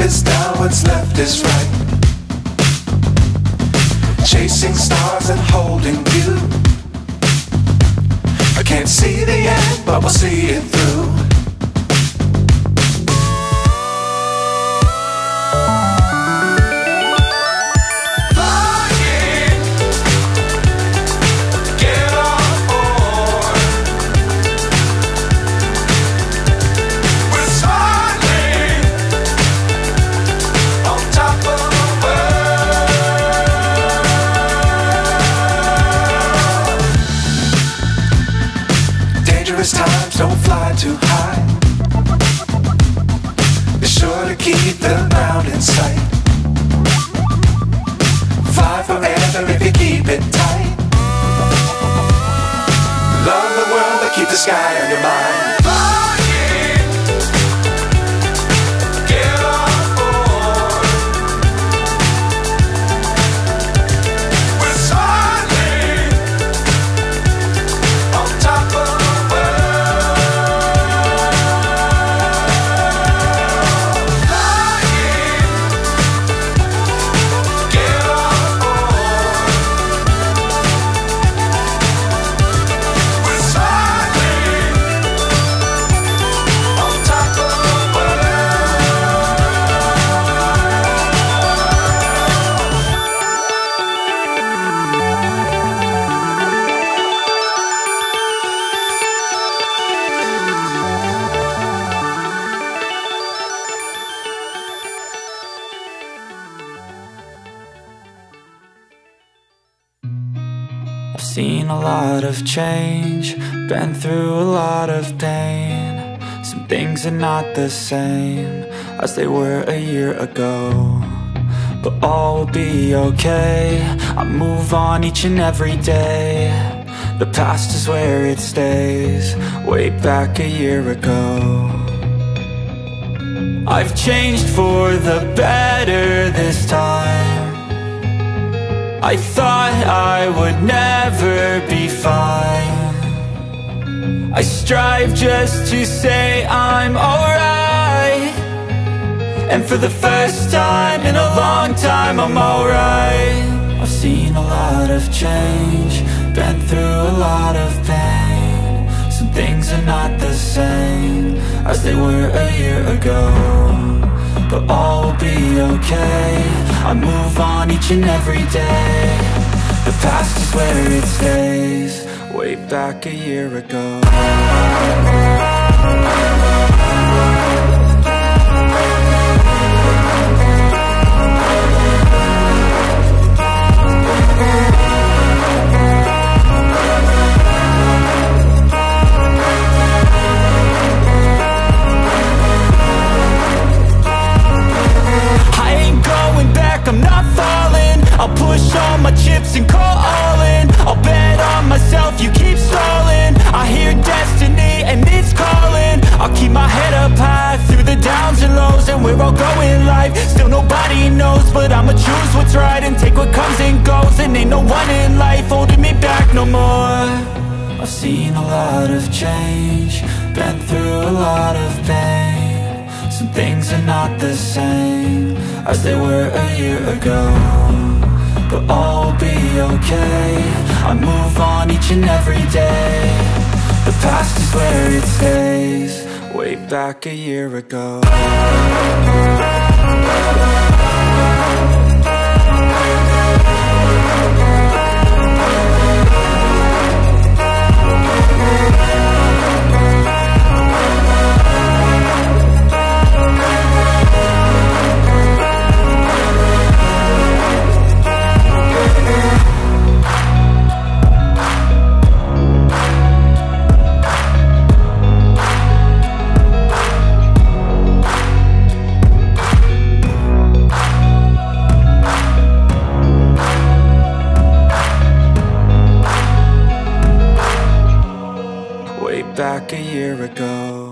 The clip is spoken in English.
is down, what's left is right. Chasing stars and holding you. I can't see the end, but we'll see it through. Times don't fly too high. Be sure to keep the ground in sight. Fly forever if you keep it tight. Love the world but keep the sky on your mind. I've seen a lot of change, been through a lot of pain. Some things are not the same as they were a year ago, but all will be okay. I move on each and every day. The past is where it stays, way back a year ago. I've changed for the better this time. I thought I would never be fine. I strive just to say I'm alright, and for the first time in a long time I'm alright. I've seen a lot of change, been through a lot of pain. Some things are not the same as they were a year ago, but all will be okay. I move on each and every day. The past is where it stays, way back a year ago. I'm not falling. I'll push all my chips and call all in. I'll bet on myself, you keep stalling. I hear destiny and it's calling. I'll keep my head up high through the downs and lows, and we're all going life. Still nobody knows, but I'ma choose what's right and take what comes and goes. And ain't no one in life holding me back no more. I've seen a lot of change, been through a lot of pain. Some things are not the same as they were a year ago, but all will be okay. I move on each and every day. The past is where it stays, way back a year ago. Back a year ago.